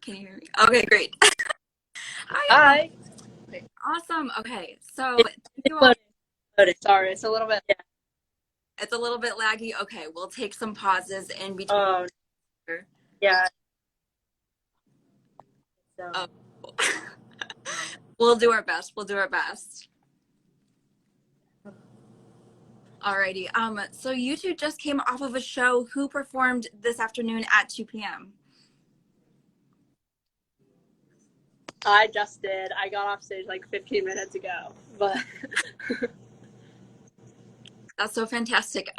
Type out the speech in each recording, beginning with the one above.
Can you hear me? Okay, great. Hi. Awesome. Okay, so It's thank you all. loading. Sorry, it's a little bit. Yeah. It's a little bit laggy. Okay, we'll take some pauses in between. Yeah. So. Oh. We'll do our best. We'll do our best. Alrighty. So you two just came off of a show. Who performed this afternoon at 2 p.m.? I just did. I got off stage like 15 minutes ago, but That's so fantastic.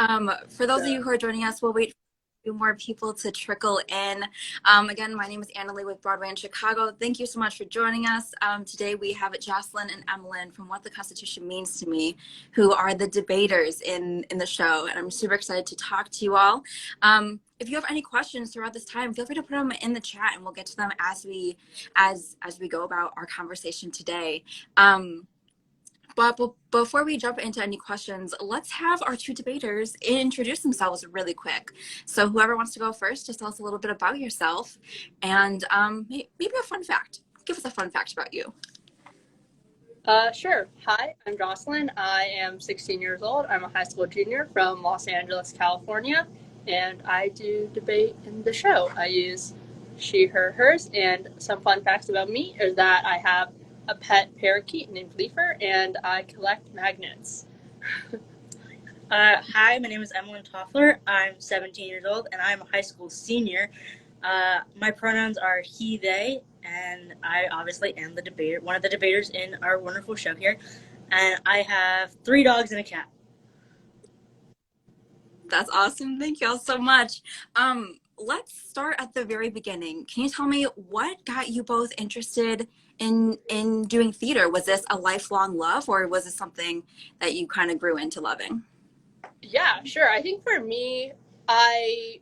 For those of you who are joining us, we'll wait for a few more people to trickle in. Again, my name is Annalie with Broadway in Chicago. Thank you so much for joining us. Today we have Jocelyn and Emilyn from What the Constitution Means to Me, who are the debaters in the show, and I'm super excited to talk to you all. If you have any questions throughout this time, feel free to put them in the chat, and we'll get to them as we go about our conversation today. But before we jump into any questions, let's have our two debaters introduce themselves really quick. So whoever wants to go first, just tell us a little bit about yourself and maybe a fun fact. Give us a fun fact about you. Sure. Hi, I'm Jocelyn. I am 16 years old. I'm a high school junior from Los Angeles, California, and I do debate in the show. I use she, her, hers, and some fun facts about me is that I have a pet parakeet named Leafer, and I collect magnets. Hi, my name is Emilyn Toffler. I'm 17 years old, and I'm a high school senior. My pronouns are he, they, and I obviously am the debater, one of the debaters in our wonderful show here. And I have 3 dogs and a cat. That's awesome. Thank you all so much. Let's start at the very beginning. Can you tell me what got you both interested in doing theater? Was this a lifelong love, or was this something that you kind of grew into loving? Yeah, sure. I think for me, I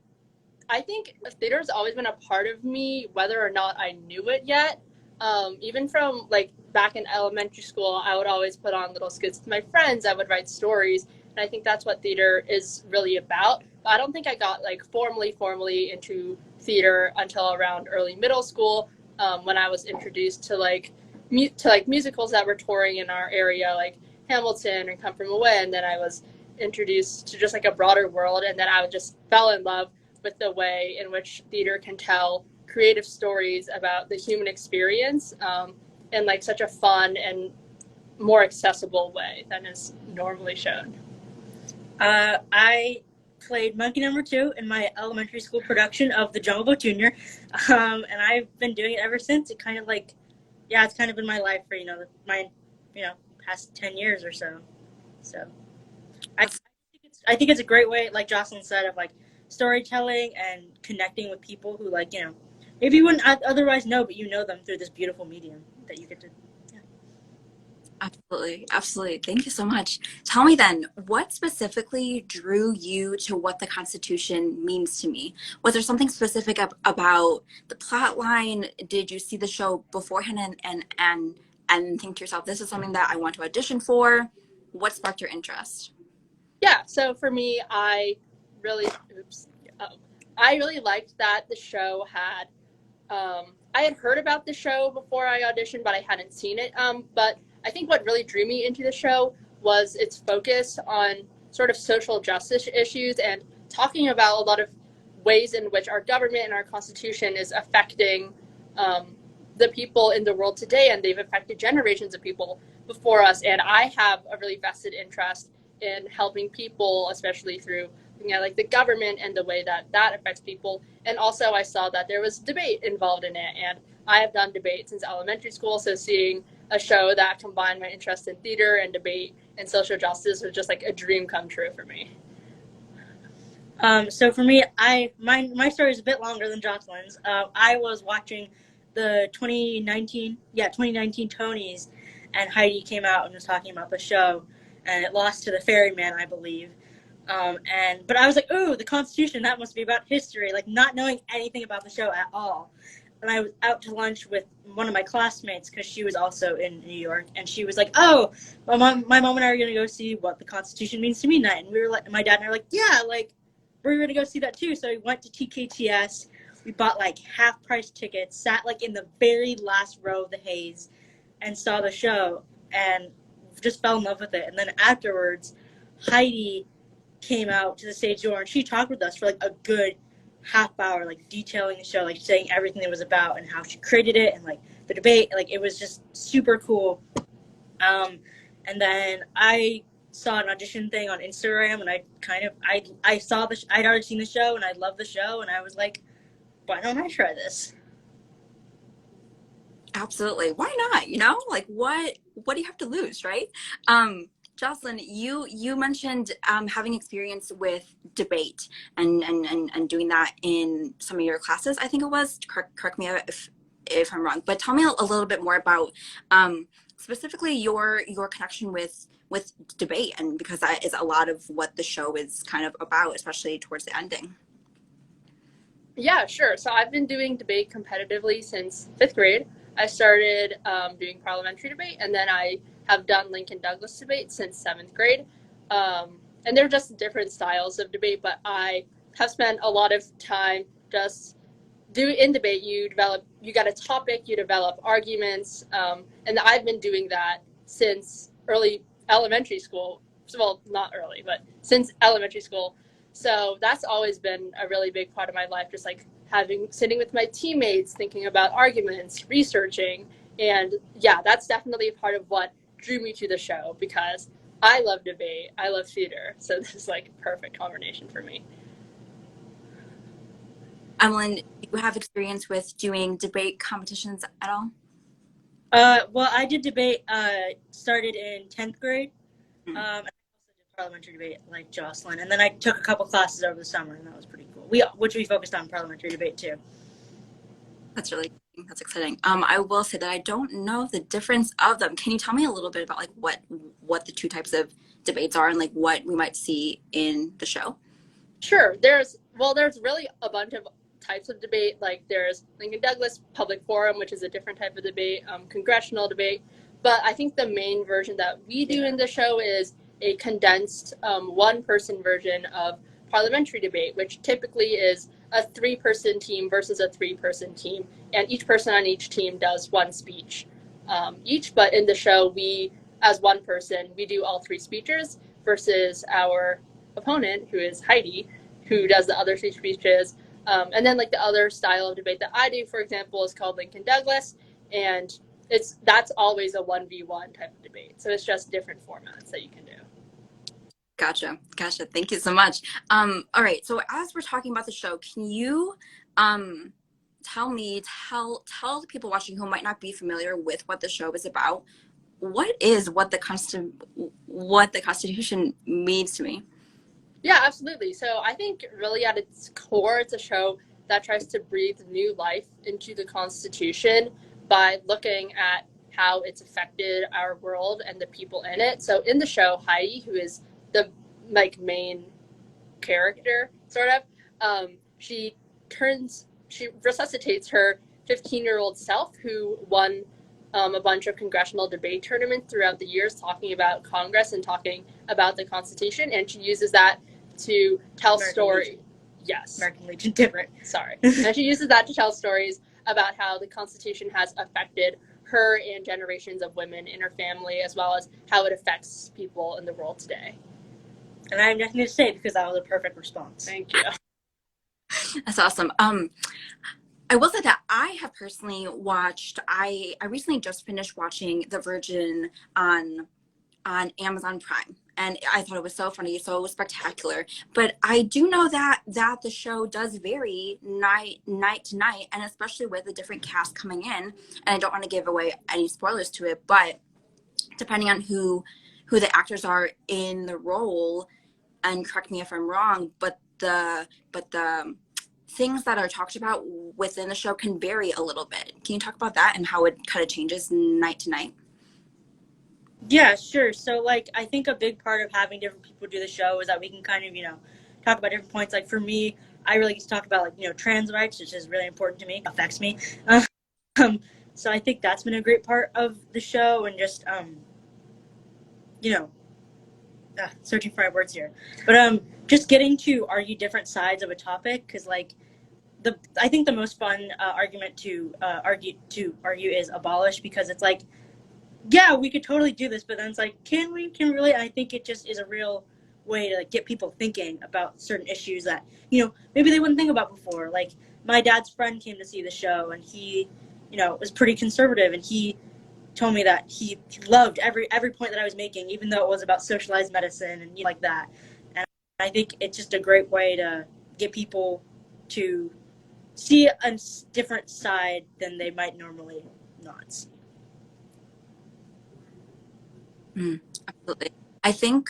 think theater has always been a part of me, whether or not I knew it yet. Even from like back in elementary school, I would always put on little skits with my friends. I would write stories, and I think that's what theater is really about. But I don't think I got like formally into theater until around early middle school, when I was introduced to musicals that were touring in our area, like Hamilton and Come From Away, and then I was introduced to just like a broader world, and then I just fell in love with the way in which theater can tell creative stories about the human experience in like such a fun and more accessible way than is normally shown. I played Monkey Number 2 in my elementary school production of The Jungle Book Jr., and I've been doing it ever since. It kind of like, yeah, it's kind of been my life for, my past 10 years or so. So I think it's a great way, like Jocelyn said, of like storytelling and connecting with people who maybe you wouldn't otherwise know, but you know them through this beautiful medium that you get to. Absolutely. Thank you so much. Tell me then, what specifically drew you to What the Constitution Means to Me? Was there something specific about the plot line? Did you see the show beforehand and think to yourself, this is something that I want to audition for? What sparked your interest? Yeah, so for me, I really liked that the show had, I had heard about the show before I auditioned, but I hadn't seen it. But I think what really drew me into the show was its focus on sort of social justice issues and talking about a lot of ways in which our government and our Constitution is affecting the people in the world today, and they've affected generations of people before us. And I have a really vested interest in helping people, especially through like the government and the way that affects people. And also I saw that there was debate involved in it, and I have done debate since elementary school, so seeing a show that combined my interest in theater and debate and social justice was just like a dream come true for me. So for me, my story is a bit longer than Jocelyn's. I was watching the 2019 Tonys, and Heidi came out and was talking about the show, and it lost to The Ferryman, I believe. But I was like, ooh, the Constitution, that must be about history, like not knowing anything about the show at all. And I was out to lunch with one of my classmates because she was also in New York, and she was like, oh, my mom and I are going to go see What the Constitution Means to Me night. And we were like, my dad and I were like, yeah, like we're going to go see that too. So we went to TKTS, we bought like half price tickets, sat like in the very last row of the haze, and saw the show, and just fell in love with it. And then afterwards, Heidi came out to the stage door, and she talked with us for like a good half hour, like detailing the show, like saying everything it was about and how she created it, and like the debate. Like it was just super cool. And then I saw an audition thing on Instagram, and I saw I'd already seen the show, and I loved the show, and I was like, why don't I try this? Absolutely. Why not? Like what do you have to lose, right? Jocelyn, you mentioned having experience with debate and doing that in some of your classes. I think it was. Correct me if I'm wrong, but tell me a little bit more about specifically your connection with debate, and because that is a lot of what the show is kind of about, especially towards the ending. Yeah, sure. So I've been doing debate competitively since 5th grade. I started doing parliamentary debate, and then I have done Lincoln Douglas debate since 7th grade. And they're just different styles of debate, but I have spent a lot of time just in debate. You got a topic, you develop arguments, and I've been doing that since early elementary school. Well, not early, but since elementary school. So that's always been a really big part of my life, just like sitting with my teammates, thinking about arguments, researching. And yeah, that's definitely a part of what drew me to the show, because I love debate, I love theater. So this is like a perfect combination for me. Emilyn, do you have experience with doing debate competitions at all? Well, I did debate, started in 10th grade. Mm. And I also did parliamentary debate like Jocelyn. And then I took a couple classes over the summer, and that was pretty cool. Which we focused on parliamentary debate too. That's exciting. I will say that I don't know the difference of them. Can you tell me a little bit about like what the two types of debates are, and like what we might see in the show? Sure. There's really a bunch of types of debate. Like there's Lincoln Douglas public forum, which is a different type of debate, congressional debate. But I think the main version that we do in the show is a condensed one-person version of parliamentary debate, which typically is a 3-person team versus a 3-person team, and each person on each team does one speech each. But in the show, we, as one person, we do all 3 speeches versus our opponent, who is Heidi, who does the other 3 speeches. And then like the other style of debate that I do, for example, is called Lincoln Douglas, and that's always a 1v1 type of debate. So it's just different formats that you can do. Gotcha. Thank you so much. All right. So as we're talking about the show, can you tell the people watching who might not be familiar with what the show is about, what the Constitution means to me? Yeah, absolutely. So I think really at its core, it's a show that tries to breathe new life into the Constitution by looking at how it's affected our world and the people in it. So in the show, Heidi, who is the main character, sort of, she resuscitates her 15-year-old self, who won a bunch of congressional debate tournaments throughout the years, talking about Congress and talking about the Constitution, and she uses that to tell stories. Yes. American Legion, different. Sorry. And she uses that to tell stories about how the Constitution has affected her and generations of women in her family, as well as how it affects people in the world today. And I have nothing to say because that was a perfect response. Thank you. That's awesome. I will say that I have personally watched, I recently just finished watching the version on Amazon Prime, and I thought it was so funny, so spectacular. But I do know that the show does vary night to night, and especially with the different cast coming in. And I don't want to give away any spoilers to it, but depending on who the actors are in the role, and correct me if I'm wrong, but the things that are talked about within the show can vary a little bit. Can you talk about that and how it kind of changes night to night? Yeah, sure. So, like, I think a big part of having different people do the show is that we can kind of, talk about different points. Like, for me, I really get to talk about, like, trans rights, which is really important to me, affects me. So I think that's been a great part of the show, and just, searching for my words here. But just getting to argue different sides of a topic, because, like, I think the most fun argument to argue is abolish, because it's like, yeah, we could totally do this, but then it's like, can we really? I think it just is a real way to get people thinking about certain issues that, maybe they wouldn't think about before. Like, my dad's friend came to see the show, and he, was pretty conservative, and he told me that he loved every point that I was making, even though it was about socialized medicine and like that. And I think it's just a great way to get people to see a different side than they might normally not see. Absolutely. I think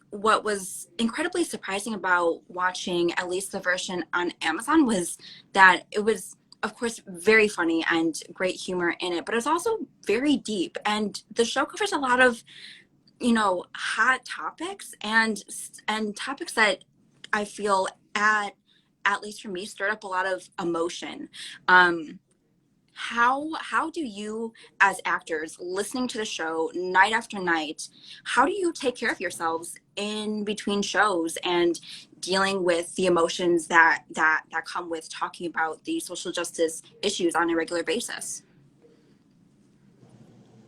what was incredibly surprising about watching at least the version on Amazon was that it was, of course, very funny and great humor in it, but it's also very deep. And the show covers a lot of, hot topics and topics that I feel at least for me, stirred up a lot of emotion. How do you, as actors listening to the show night after night, how do you take care of yourselves in between shows and dealing with the emotions that come with talking about the social justice issues on a regular basis?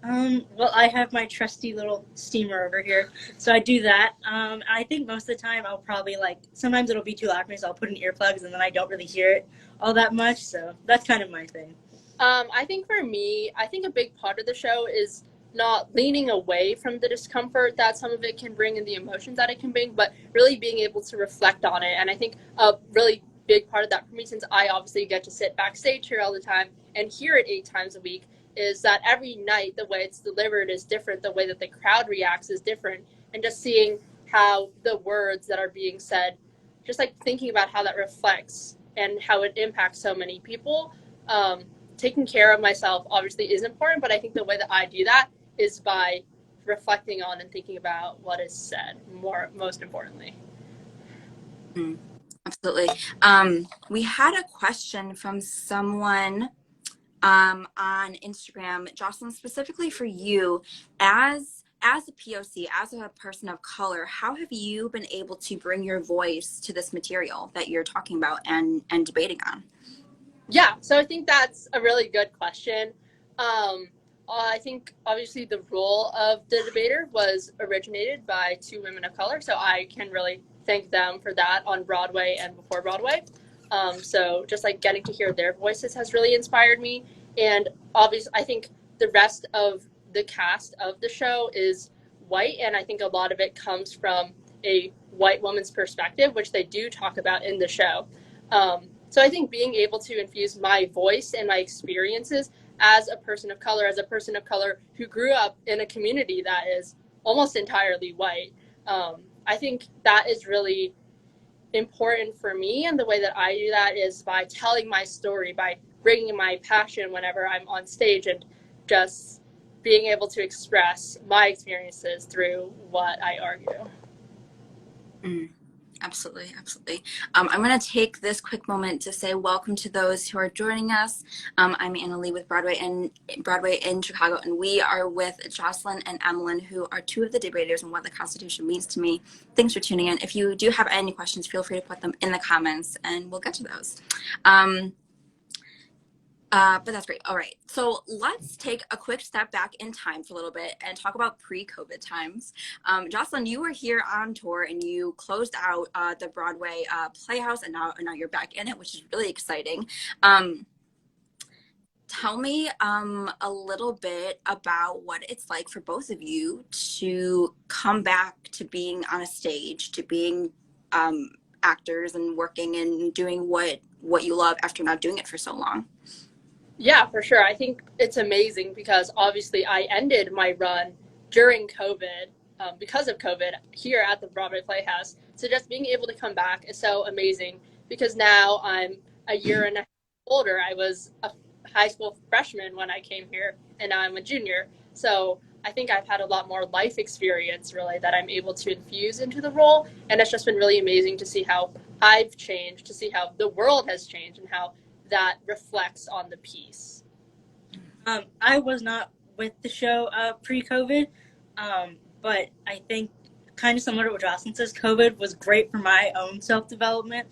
Well, I have my trusty little steamer over here, so I do that. I think most of the time I'll probably, sometimes it'll be too loud for me, so I'll put in earplugs, and then I don't really hear it all that much, so that's kind of my thing. I think for me, I think a big part of the show is not leaning away from the discomfort that some of it can bring and the emotions that it can bring, but really being able to reflect on it. And I think a really big part of that for me, since I obviously get to sit backstage here all the time and hear it 8 times a week, is that every night the way it's delivered is different, the way that the crowd reacts is different, and just seeing how the words that are being said, just thinking about how that reflects and how it impacts so many people. Taking care of myself obviously is important, but I think the way that I do that is by reflecting on and thinking about what is said, most importantly. Absolutely. We had a question from someone on Instagram, Jocelyn, specifically for you, as a POC, as a person of color. How have you been able to bring your voice to this material that you're talking about and debating on? Yeah, so I think that's a really good question. I think obviously the role of the debater was originated by 2 women of color, so I can really thank them for that on Broadway and before Broadway. So just getting to hear their voices has really inspired me. And obviously, I think the rest of the cast of the show is white, and I think a lot of it comes from a white woman's perspective, which they do talk about in the show. So I think being able to infuse my voice and my experiences as a person of color who grew up in a community that is almost entirely white, I think that is really important for me. And the way that I do that is by telling my story, by bringing my passion whenever I'm on stage, and just being able to express my experiences through what I argue. Absolutely, absolutely. I'm going to take this quick moment to say welcome to those who are joining us. I'm Annalie with Broadway in Chicago, and we are with Jocelyn and Emilyn, who are 2 of the debaters on what the Constitution means to me. Thanks for tuning in. If you do have any questions, feel free to put them in the comments, and we'll get to those. But that's great. All right. So let's take a quick step back in time for a little bit and talk about pre-COVID times. Jocelyn, you were here on tour and you closed out the Broadway Playhouse, and now you're back in it, which is really exciting. Tell me a little bit about what it's like for both of you to come back to being on a stage, to being actors and working and doing what you love after not doing it for so long. Yeah, for sure. I think it's amazing because obviously I ended my run during COVID, because of COVID, here at the Broadway Playhouse. So just being able to come back is so amazing because now I'm a year and a half older. I was a high school freshman when I came here, and now I'm a junior. So I think I've had a lot more life experience, really, that I'm able to infuse into the role. And it's just been really amazing to see how I've changed, to see how the world has changed, and how that reflects on the piece. I was not with the show pre-COVID, but I think kind of similar to what Jocelyn says, COVID was great for my own self-development.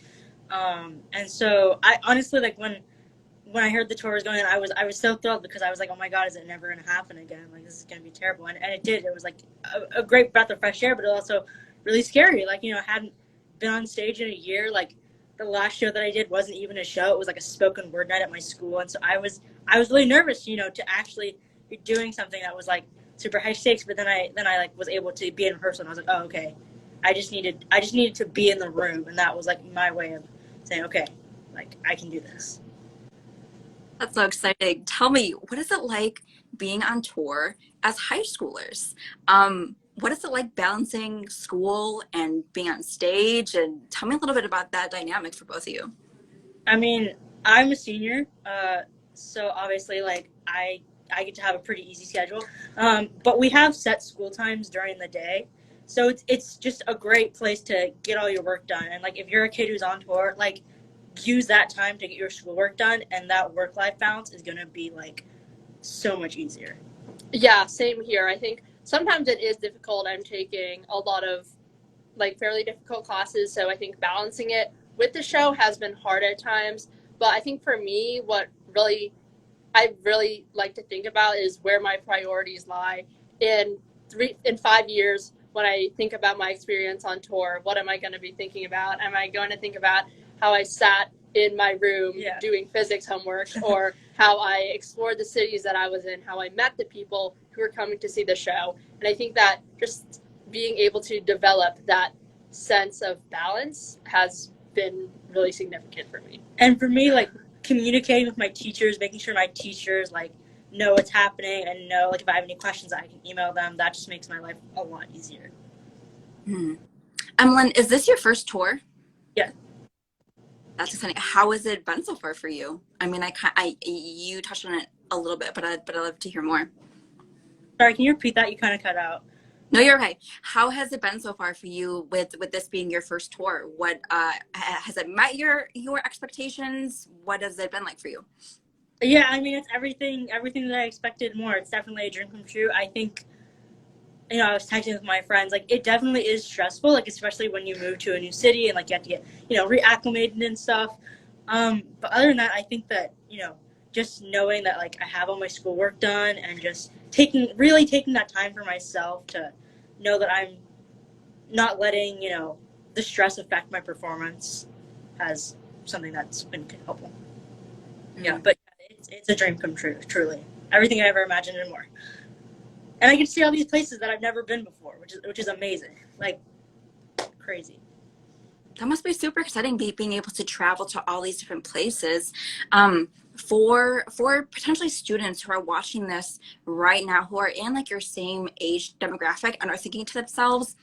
And so I honestly, like, when I heard the tour was going on, I was so thrilled because I was like, oh my god, is it never gonna happen again? Like, this is gonna be terrible, and it did. It was like a great breath of fresh air, but it was also really scary. Like, I hadn't been on stage in a year. Like, the last show that I did wasn't even a show; it was like a spoken word night at my school, and so I was really nervous, to actually be doing something that was like super high stakes. But then I like was able to be in rehearsal, and I was like, oh, okay. I just needed to be in the room, and that was like my way of saying, okay, like, I can do this. That's so exciting. Tell me, what is it like being on tour as high schoolers? What is it like balancing school and being on stage? And tell me a little bit about that dynamic for both of you. I mean, I'm a senior, so obviously, like, I get to have a pretty easy schedule. But we have set school times during the day, so it's just a great place to get all your work done. And like, if you're a kid who's on tour, like, use that time to get your schoolwork done, and that work life balance is gonna be like so much easier. Yeah, same here. I think sometimes it is difficult. I'm taking a lot of like fairly difficult classes, so I think balancing it with the show has been hard at times. But I think for me, what really I really like to think about is where my priorities lie in 5 years. When I think about my experience on tour, what am I going to be thinking about? Am I going to think about how I sat in my room doing physics homework, or how I explored the cities that I was in, how I met the people who were coming to see the show? And I think that just being able to develop that sense of balance has been really significant for me. And for me, like, communicating with my teachers, making sure my teachers like know what's happening and know, like, if I have any questions, I can email them. That just makes my life a lot easier. Emilyn, is this your first tour? Yeah. That's exciting. How has it been so far for you? I mean, you touched on it a little bit, but I'd love to hear more. Sorry, can you repeat that? You kind of cut out. No, you're okay. How has it been so far for you with this being your first tour? What has it met your expectations? What has it been like for you? Yeah, I mean, it's everything that I expected more. It's definitely a dream come true. I think, I was texting with my friends, like, it definitely is stressful, like, especially when you move to a new city and like you have to get, reacclimated and stuff. But other than that, I think that, just knowing that, like, I have all my schoolwork done and just really taking that time for myself to know that I'm not letting, the stress affect my performance has something that's been helpful. Yeah, but it's a dream come true, truly. Everything I ever imagined and more. And I get to see all these places that I've never been before, which is amazing. Like, crazy. That must be super exciting, being able to travel to all these different places. For potentially students who are watching this right now, who are in like your same age demographic and are thinking to themselves,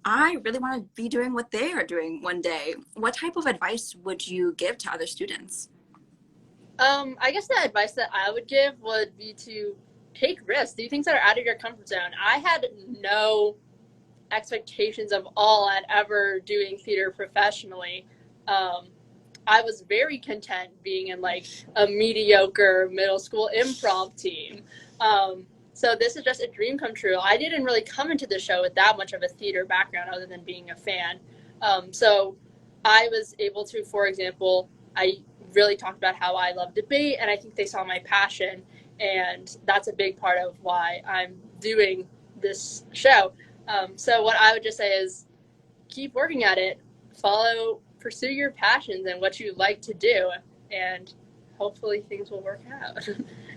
I really want to be doing what they are doing one day. What type of advice would you give to other students? I guess the advice that I would give would be to take risks, do things that are out of your comfort zone. I had no expectations of all at ever doing theater professionally. I was very content being in like a mediocre middle school improv team. So this is just a dream come true. I didn't really come into the show with that much of a theater background other than being a fan. So I was able to, for example, I really talked about how I love debate, and I think they saw my passion, and that's a big part of why I'm doing this show. So what I would just say is keep working at it, pursue your passions and what you like to do, and hopefully things will work out.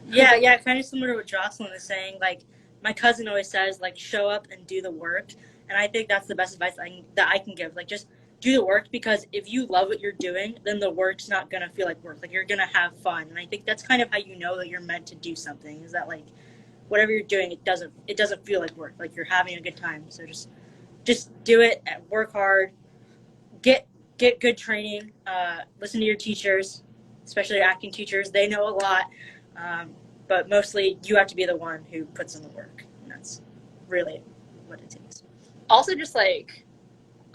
Yeah, kind of similar to what Jocelyn is saying. Like, my cousin always says, like, show up and do the work, and I think that's the best advice that I can give. Like, just do the work, because if you love what you're doing, then the work's not gonna feel like work. Like, you're gonna have fun, and I think that's kind of how you know that you're meant to do something. Is that, like, whatever you're doing, it doesn't feel like work. Like, you're having a good time. So just do it. Work hard. Get good training. Listen to your teachers, especially your acting teachers. They know a lot, but mostly you have to be the one who puts in the work, and that's really what it takes. Also, just like,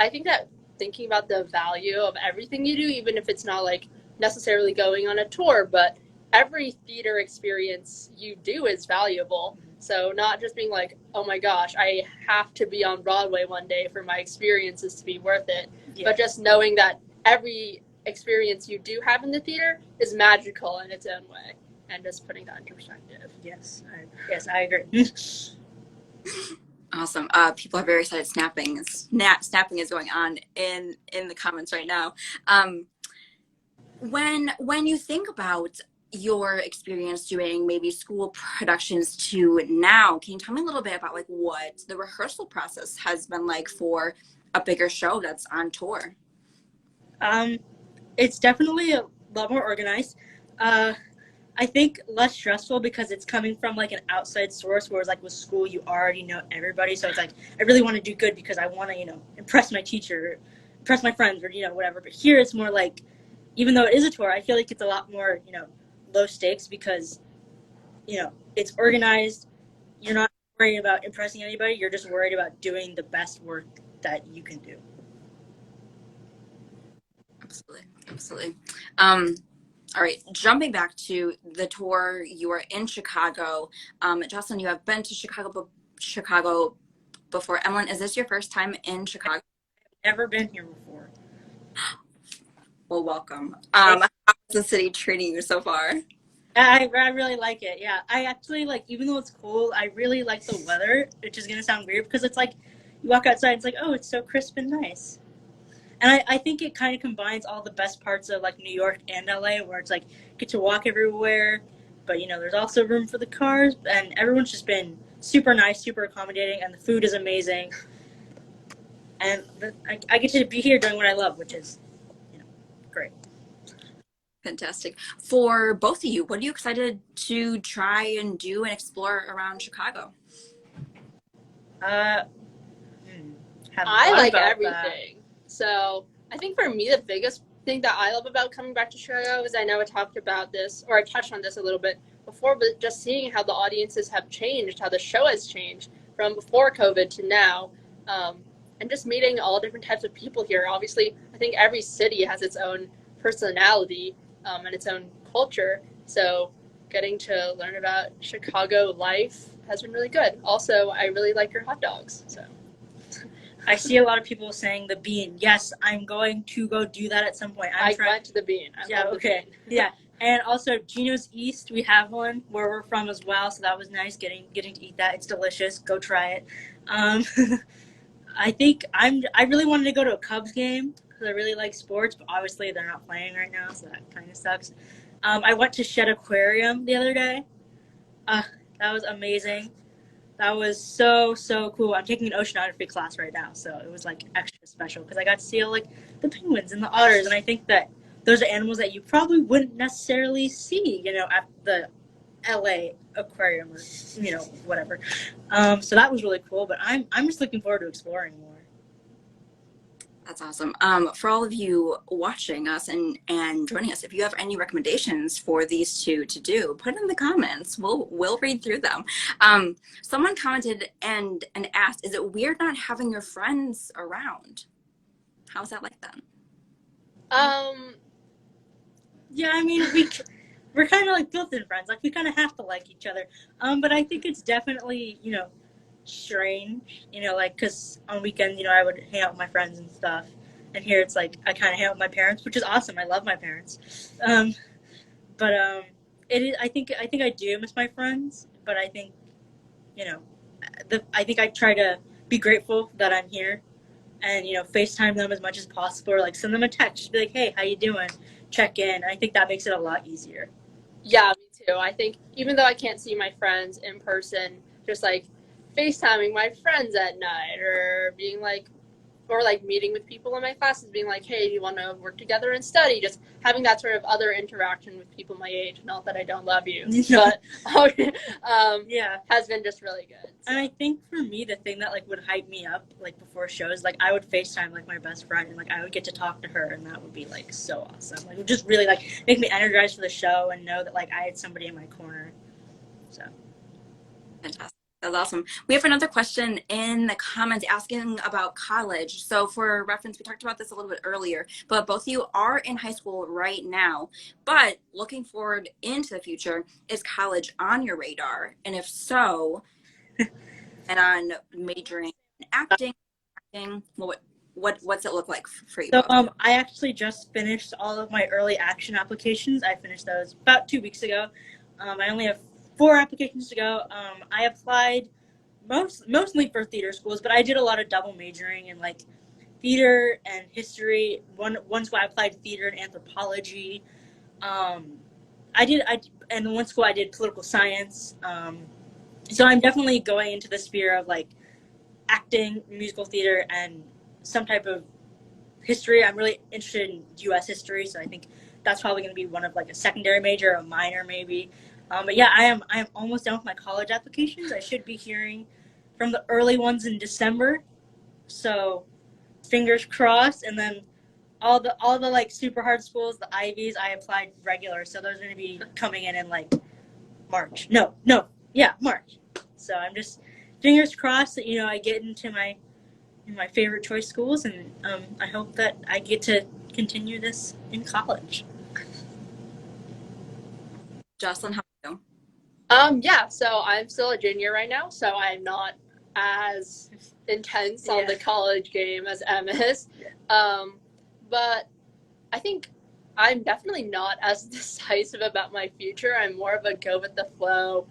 I think that thinking about the value of everything you do, even if it's not like necessarily going on a tour, but every theater experience you do is valuable. So not just being like, oh my gosh, I have to be on Broadway one day for my experiences to be worth it, but just knowing that every experience you do have in the theater is magical in its own way. And just putting that into perspective. Yes, I agree. Awesome. People are very excited. Snapping is going on in the comments right now. When you think about your experience doing maybe school productions to now, can you tell me a little bit about like what the rehearsal process has been like for a bigger show that's on tour? It's definitely a lot more organized. I think less stressful because it's coming from like an outside source, whereas like with school you already know everybody. So it's like I really want to do good because I want to, impress my teacher, impress my friends, or whatever. But here it's more like, even though it is a tour, I feel like it's a lot more low stakes because it's organized. You're not worried about impressing anybody. You're just worried about doing the best work that you can do. Absolutely. All right, jumping back to the tour, you were in Chicago. Jocelyn, you have been to Chicago before. Emilyn, is this your first time in Chicago? I've never been here before. Well, welcome. How's the city treating you so far? I really like it. Yeah, I actually even though it's cold, I really like the weather, which is gonna sound weird because it's like you walk outside, it's like, oh, it's so crisp and nice. And I think it kind of combines all the best parts of like New York and LA, where it's like get to walk everywhere, but there's also room for the cars, and everyone's just been super nice, super accommodating, and the food is amazing. And I get to be here doing what I love, which is great. Fantastic. For both of you, what are you excited to try and do and explore around Chicago? I like everything. So I think for me, the biggest thing that I love about coming back to Chicago is I know I talked about this, or I touched on this a little bit before, but just seeing how the audiences have changed, how the show has changed from before COVID to now, and just meeting all different types of people here. Obviously, I think every city has its own personality and its own culture. So getting to learn about Chicago life has been really good. Also, I really like your hot dogs. So. I see a lot of people saying the Bean. Yes, I'm going to go do that at some point. I went to the Bean. Okay. Yeah. And also Gino's East, we have one where we're from as well, so that was nice getting to eat that. It's delicious. Go try it. I think I really wanted to go to a Cubs game because I really like sports, but obviously they're not playing right now, so that kind of sucks. I went to Shed Aquarium the other day. That was amazing. That was so cool. I'm taking an oceanography class right now, so it was like extra special because I got to see all like the penguins and the otters, and I think that those are animals that you probably wouldn't necessarily see, at the LA aquarium or whatever. So that was really cool. But I'm just looking forward to exploring more. That's awesome. For all of you watching us and joining us, if you have any recommendations for these two to do, put in the comments. We'll read through them. Someone commented and asked, is it weird not having your friends around? How's that like then? Yeah, I mean, we're kind of like built-in friends. Like we kind of have to like each other. But I think it's definitely, strange, because on weekends, I would hang out with my friends and stuff, and here it's like I kind of hang out with my parents, which is awesome. I love my parents, but it is. I think I do miss my friends, but I think, I think I try to be grateful that I'm here, and FaceTime them as much as possible, or like send them a text, just be like, hey, how you doing? Check in. I think that makes it a lot easier. Yeah, me too. I think even though I can't see my friends in person, just like FaceTiming my friends at night or being like, or like meeting with people in my classes, being like, hey, do you want to work together and study? Just having that sort of other interaction with people my age. Not that I don't love you, but yeah, has been just really good. So. And I think for me, the thing that like would hype me up like before shows, like I would FaceTime like my best friend and like I would get to talk to her, and that would be like so awesome. Like it would just really like make me energized for the show and know that like I had somebody in my corner. So fantastic. That's awesome. We have another question in the comments asking about college. So for reference, we talked about this a little bit earlier, but both of you are in high school right now, but looking forward into the future, is college on your radar? And if so, and on majoring in acting, what? what's it look like for you So both? I actually just finished all of my early action applications. I finished those about 2 weeks ago. I only have 4 applications to go. I applied mostly for theater schools, but I did a lot of double majoring in like theater and history. One school I applied theater and anthropology. And one school I did political science. So I'm definitely going into the sphere of like acting, musical theater, and some type of history. I'm really interested in U.S. history, so I think that's probably going to be one of like a secondary major, a minor maybe. But yeah, I am almost done with my college applications. I should be hearing from the early ones in December, so fingers crossed. And then all the like super hard schools, the Ivies, I applied regular, so those are going to be coming in like March. March. So I'm just fingers crossed that I get into my favorite choice schools, and I hope that I get to continue this in college. Jocelyn, how about you? Yeah, so I'm still a junior right now, so I'm not as intense on the college game as Em is. But I think I'm definitely not as decisive about my future. I'm more of a go with the flow,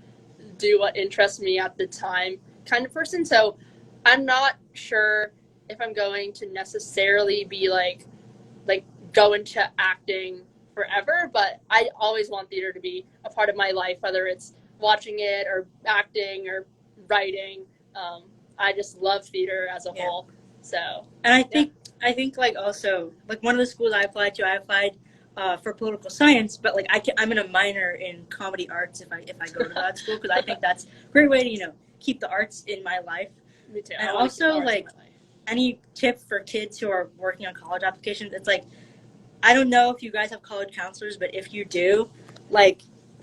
do what interests me at the time kind of person. So I'm not sure if I'm going to necessarily be like go into acting forever, but I always want theater to be a part of my life, whether it's watching it or acting or writing. I just love theater as a whole. So, and I think like also like one of the schools I applied for political science, but like I'm in a minor in comedy arts if I go to that school, because I think that's a great way to keep the arts in my life. Me too. And also like any tip for kids who are working on college applications, it's like, I don't know if you guys have college counselors, but if you do, like,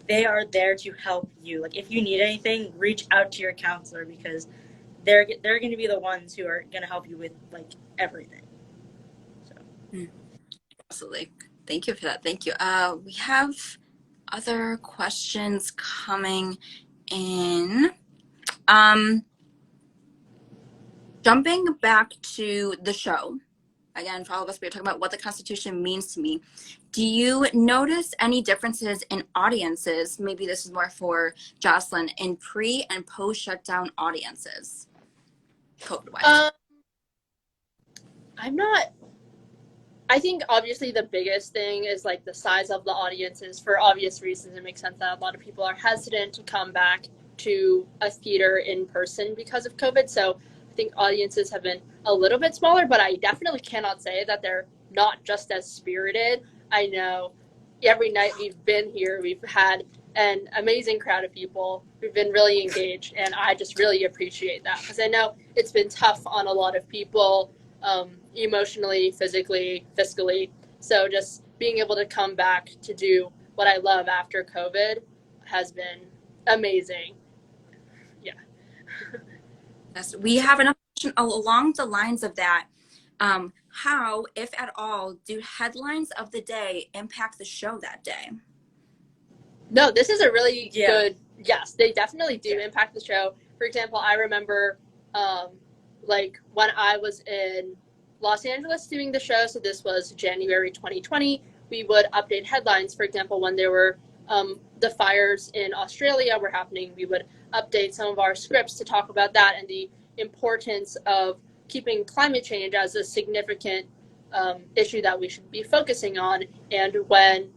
they are there to help you. Like, if you need anything, reach out to your counselor, because they're going to be the ones who are going to help you with like everything. So. Absolutely. Thank you for that. Thank you. We have other questions coming in. Jumping back to the show, again, for all of us, we're talking about what the Constitution means to me. Do you notice any differences in audiences? Maybe this is more for Jocelyn, in pre and post shutdown audiences, COVID-wise. I think obviously the biggest thing is like the size of the audiences. For obvious reasons, it makes sense that a lot of people are hesitant to come back to a theater in person because of COVID. So I think audiences have been a little bit smaller, but I definitely cannot say that they're not just as spirited. I know every night we've been here, we've had an amazing crowd of people who've been really engaged, and I just really appreciate that, because I know it's been tough on a lot of people, emotionally, physically, fiscally. So just being able to come back to do what I love after COVID has been amazing. Yeah. Yes, we have another question along the lines of that. How, if at all, do headlines of the day impact the show that day? No, this is a really good, yes, they definitely do impact the show. For example, I remember like when I was in Los Angeles doing the show, so this was January 2020, we would update headlines. For example, when there were the fires in Australia were happening, we would update some of our scripts to talk about that and the importance of keeping climate change as a significant issue that we should be focusing on. And when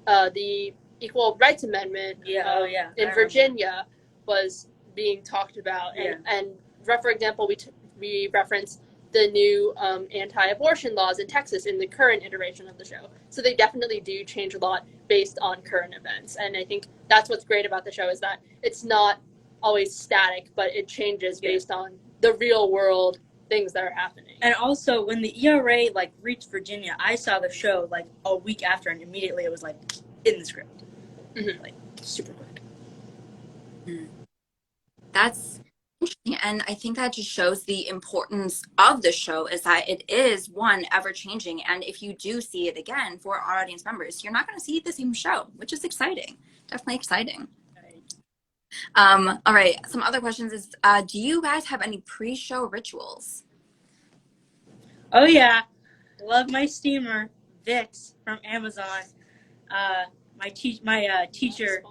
the Equal Rights Amendment in Virginia was being talked about, and for example, we reference the new anti-abortion laws in Texas in the current iteration of the show. So they definitely do change a lot based on current events. And I think that's what's great about the show, is that it's not always static, but it changes based on the real world things that are happening. And also, when the ERA like reached Virginia, I saw the show like a week after, and immediately it was like in the script. Like super quick. That's interesting, and I think that just shows the importance of the show, is that it is one ever changing, and if you do see it again for our audience members, you're not going to see the same show, which is exciting. Definitely exciting. All right, some other questions is, do you guys have any pre-show rituals? Oh yeah, love my steamer, Vicks from Amazon. My teacher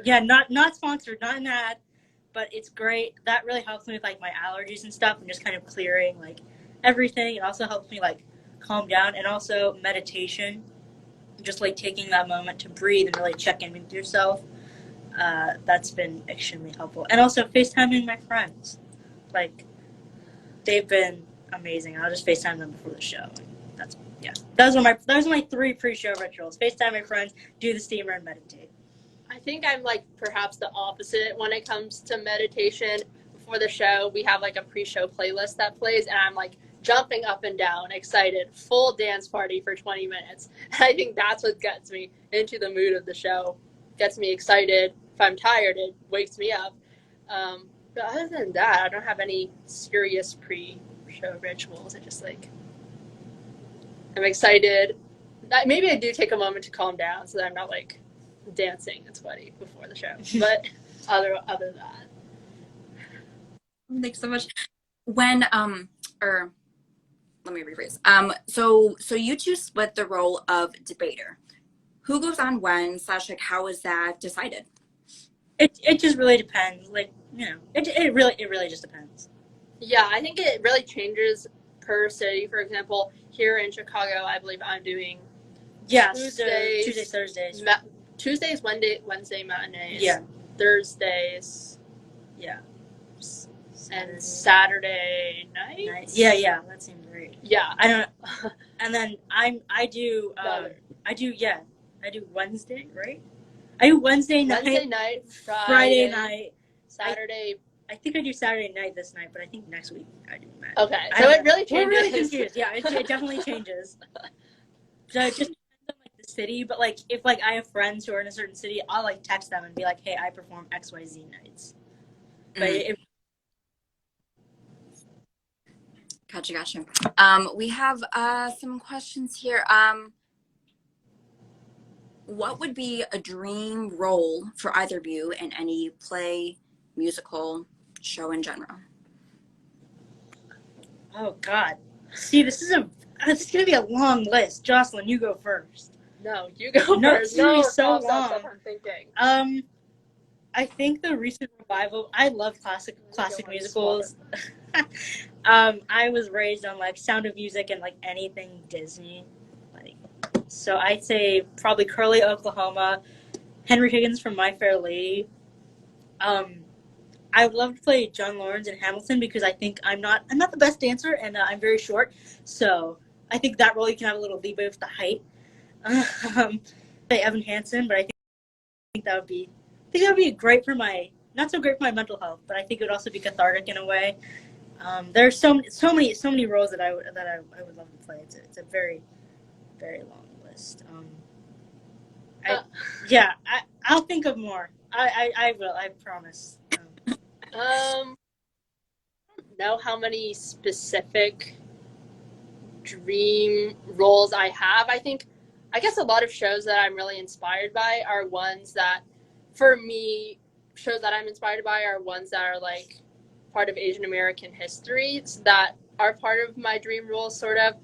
yeah, not sponsored, not an ad, but it's great. That really helps me with like my allergies and stuff, and just kind of clearing like everything. It also helps me like calm down, and also meditation, just like taking that moment to breathe and really check in with yourself. That's been extremely helpful, and also FaceTiming my friends. Like they've been amazing. I'll just FaceTime them before the show. That's yeah. Those are my 3 pre-show rituals: FaceTime my friends, do the steamer, and meditate. I think I'm like perhaps the opposite when it comes to meditation. Before the show, we have like a pre-show playlist that plays, and I'm like jumping up and down, excited, full dance party for 20 minutes. And I think that's what gets me into the mood of the show, gets me excited. If I'm tired, it wakes me up. But other than that, I don't have any serious pre-show rituals. I just like, I'm excited. Maybe I do take a moment to calm down so that I'm not like dancing and sweaty before the show. But other than that, Thanks so much. When or let me rephrase. So you two split the role of debater. Who goes on when / like how is that decided? It just really depends. Like it really just depends. yeah, I think it really changes per city. For example, here in Chicago, I believe I'm doing Tuesdays, Thursdays. Tuesdays, Wednesday matinees. Yeah. Thursdays. Yeah. And Saturday nights. Yeah, that seems great. Yeah. I don't. And then I do Wednesday, right? I do Wednesday night, Friday night, Saturday. I think I do Saturday night this night, but I think next week I do Matt. Okay, so it really changes. We're really confused. Yeah, it definitely changes. So it just depends on like the city, but like if like I have friends who are in a certain city, I'll like text them and be like, "Hey, I perform XYZ nights." But Gotcha. We have some questions here. What would be a dream role for either of you in any play, musical, show in general? Oh God. See, this is gonna be a long list. Jocelyn, you go first. No, you go first. No, it's gonna be so stop, long. I'm thinking. I think the recent revival. I love classic musicals. I was raised on like Sound of Music and like anything Disney. So I'd say probably Curly, Oklahoma, Henry Higgins from My Fair Lady. I would love to play John Lawrence in Hamilton because I think I'm not the best dancer and I'm very short. So I think that role you can have a little leeway with the height. Play Evan Hansen, but I think that would be great for not so great for my mental health, but I think it would also be cathartic in a way. There's so many roles that I would love to play. It's a very, very long list. I'll think of more. I will. I promise. I don't know how many specific dream roles I have. I guess a lot of shows that I'm really inspired by are ones that, for me, shows that I'm inspired by are ones that are like part of Asian American history that are part of my dream roles, sort of.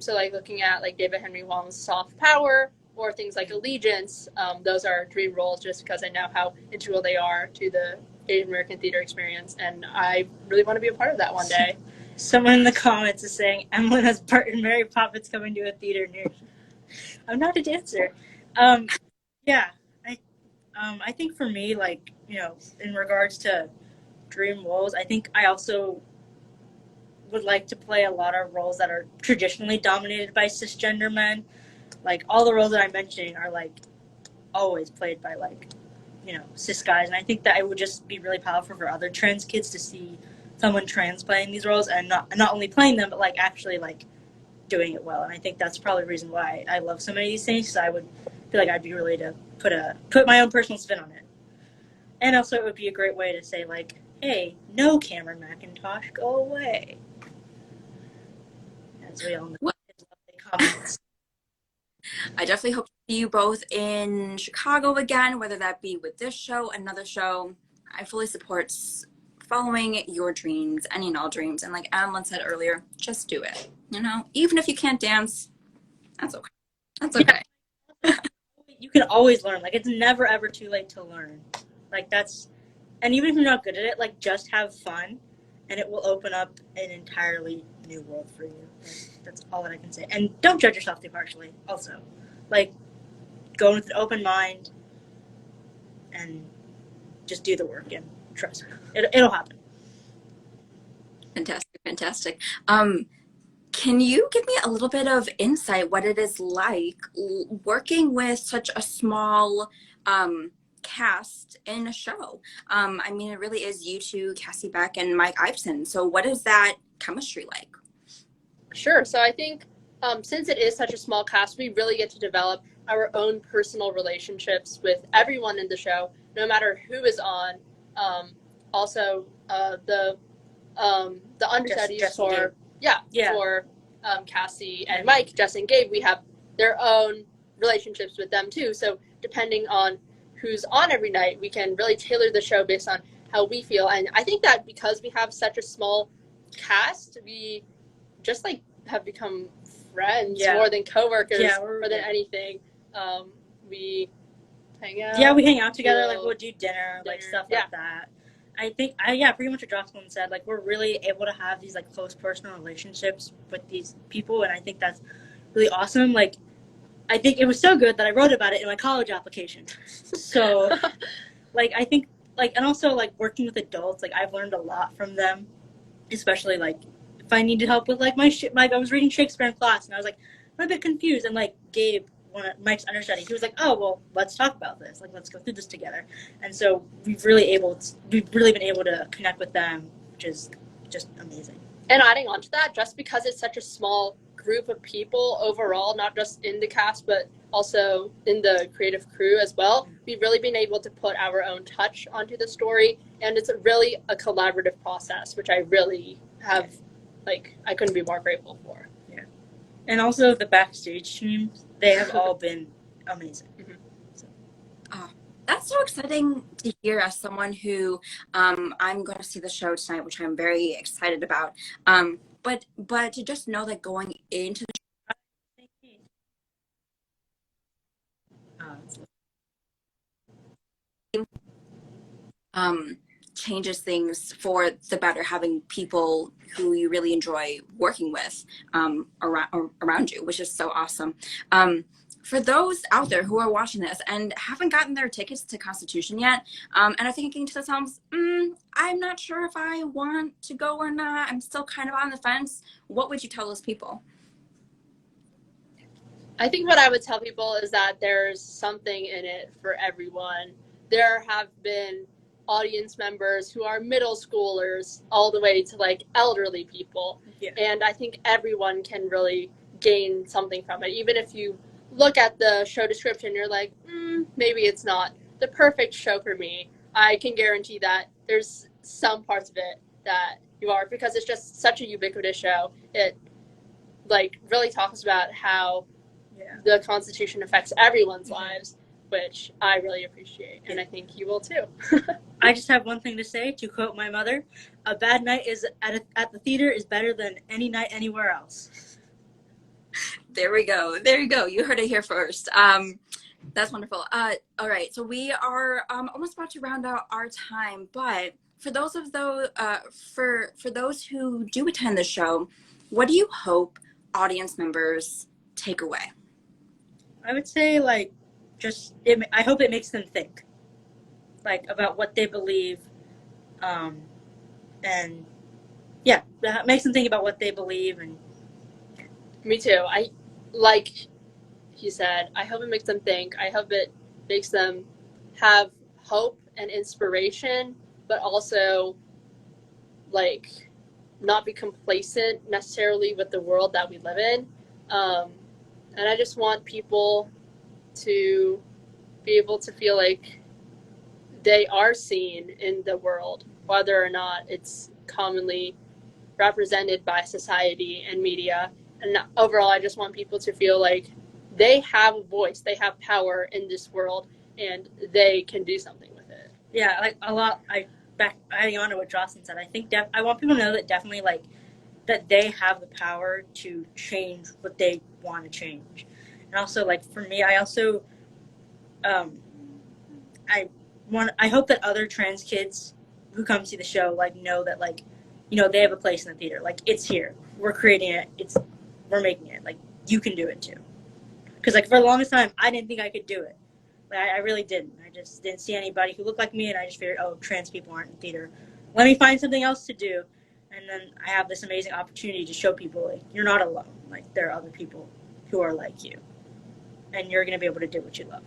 So like looking at like David Henry Hwang's Soft Power or things like Allegiance, those are dream roles just because I know how integral they are to the Asian American theater experience, and I really want to be a part of that one day. Someone in the comments is saying Emilyn has part in Mary Poppins coming to a theater near. I'm not a dancer. I think for me, like, in regards to dream roles, I think I also would like to play a lot of roles that are traditionally dominated by cisgender men. Like, all the roles that I'm mentioning are, like, always played by, like, cis guys. And I think that it would just be really powerful for other trans kids to see someone trans playing these roles and not only playing them, but, like, actually, like, doing it well. And I think that's probably the reason why I love so many of these things, because I would feel like I'd be really to put my own personal spin on it. And also it would be a great way to say, like, hey, no Cameron McIntosh, go away. As we all know, his lovely comments. I definitely hope to see you both in Chicago again, whether that be with this show, another show. I fully support following your dreams, any and all dreams. And like Emilyn said earlier, just do it. You know, even if you can't dance, that's okay. That's okay. You can always learn. Like, it's never ever too late to learn. Like, and even if you're not good at it, like, just have fun, and it will open up an entirely new world for you. Like, that's all that I can say. And don't judge yourself too harshly. Also, like, go with an open mind and just do the work and trust me, it'll happen. Fantastic. Can you give me a little bit of insight what it is like working with such a small cast in a show? I mean, it really is you two, Cassie Beck and Mike Iveson. So what is that chemistry like? Sure. So I think since it is such a small cast, we really get to develop our own personal relationships with everyone in the show, no matter who is on. Also, the understudies for Cassie and Mike, Jess and Gabe, we have their own relationships with them too. So depending on who's on every night, we can really tailor the show based on how we feel. And I think that because we have such a small cast, we just like have become friends more than coworkers, more than anything. We hang out. Yeah, we hang out together. Like, we'll do dinner, like stuff like that. I think, pretty much what Jocelyn said. Like, we're really able to have these like close personal relationships with these people, and I think that's really awesome. Like, I think it was so good that I wrote about it in my college application. So, like, I think, like, and also like working with adults, like I've learned a lot from them, especially like if I needed help with like I was reading Shakespeare in class and I was like, I'm a bit confused, and like Gabe, Mike's understudy, he was like, oh, well, let's talk about this. Like, let's go through this together. And so we've really been able to connect with them, which is just amazing. And adding on to that, just because it's such a small group of people overall, not just in the cast, but also in the creative crew as well, we've really been able to put our own touch onto the story. And it's really a collaborative process, which I really have, like, I couldn't be more grateful for. Yeah. And also the backstage teams, they have all been amazing. Mm-hmm. So. That's so exciting to hear as someone who I'm going to see the show tonight, which I'm very excited about. But to just know that going into the changes things for the better, having people who you really enjoy working with around you, which is so awesome. For those out there who are watching this and haven't gotten their tickets to Constitution yet, and are thinking to themselves, I'm not sure if I want to go or not, I'm still kind of on the fence, what would you tell those people? I think what I would tell people is that there's something in it for everyone. There have been audience members who are middle schoolers all the way to like elderly people. Yeah. And I think everyone can really gain something from it. Even if you look at the show description, you're like, maybe it's not the perfect show for me. I can guarantee that there's some parts of it that you are, because it's just such a ubiquitous show. It like really talks about how the Constitution affects everyone's lives, which I really appreciate, and I think you will too. I just have one thing to say, to quote my mother: a bad night is at the theater is better than any night anywhere else. There we go. You heard it here first. That's wonderful. All right, so we are almost about to round out our time, but for those who do attend the show, what do you hope audience members take away? I would say, like, I hope it makes them think, like, about what they believe, and yeah, that makes them think about what they believe. And me too. I like he said, I hope it makes them think. I hope it makes them have hope and inspiration, but also like not be complacent necessarily with the world that we live in. And I just want people to be able to feel like they are seen in the world, whether or not it's commonly represented by society and media. And overall, I just want people to feel like they have a voice, they have power in this world, and they can do something with it. Yeah, like a lot. Adding on to what Jocelyn said, I think I want people to know that definitely, like, that they have the power to change what they want to change. And also, like, for me, I also I hope that other trans kids who come see the show like know that, like, you know, they have a place in the theater. Like, it's here. We're creating it. We're making it. Like, you can do it too. Because, like, for the longest time, I didn't think I could do it. Like, I really didn't. I just didn't see anybody who looked like me, and I just figured, oh, trans people aren't in theater. Let me find something else to do. And then I have this amazing opportunity to show people, like, you're not alone. Like, there are other people who are like you, and you're going to be able to do what you love.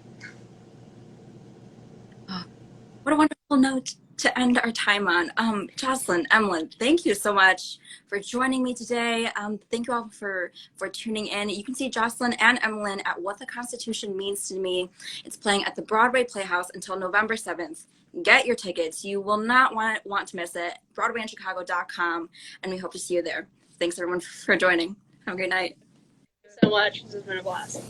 What a wonderful note to end our time on. Jocelyn, Emilyn, thank you so much for joining me today. Thank you all for tuning in. You can see Jocelyn and Emilyn at What the Constitution Means to Me. It's playing at the Broadway Playhouse until November 7th. Get your tickets. You will not want to miss it. BroadwayInChicago.com, and we hope to see you there. Thanks everyone for joining. Have a great night. Thank you so much. This has been a blast.